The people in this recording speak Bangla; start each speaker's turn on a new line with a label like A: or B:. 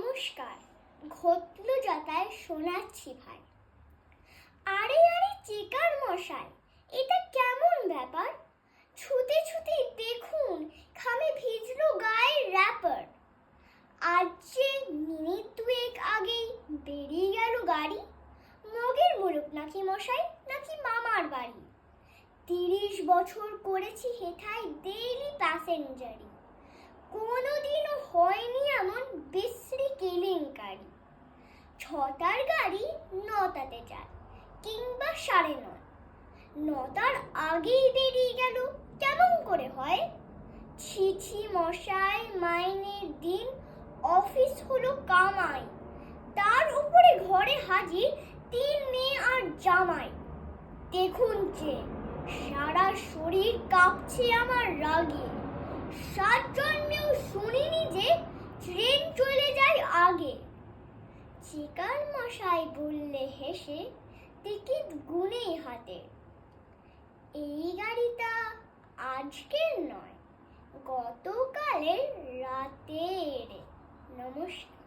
A: নমস্কার। ঘটল যাতায় শোনাচ্ছি ভাই। আরে আরে চিকার মশাই, এটা কেমন ব্যাপার? ছুতে ছুতে দেখুন খামে ভিজলো গায়ের র্যাপার। আজ যে মিনিট দুয়েক আগেই বেরিয়ে গেল গাড়ি। মগের মুলুক নাকি মশাই, নাকি মামার বাড়ি? 30 বছর করেছি হেথায় ডেইলি প্যাসেঞ্জারি, কোনোদিনও হয়নি এমন বিশ্রী কেলেঙ্কারি। 6টার গাড়ি 9টাতে যায়, কিংবা 9:30। 9টার আগেই বেরিয়ে গেল, কেমন করে হয়? ছি ছি মশাই, মাইনের দিন, অফিস হলো কামাই, তার উপরে ঘরে হাজির 3 মেয়ে আর জামাই। দেখুন যে সারা শরীর কাঁপছে আমার রাগে, 7 জন্মেও শুনিনি যে ট্রেন চলে যায় আগে। চিকার মশাই বললে হেসে, টিকিট গুনেই হাতে, এই গাড়িটা আজকের নয়, গতকালের রাতের। নমস্কার।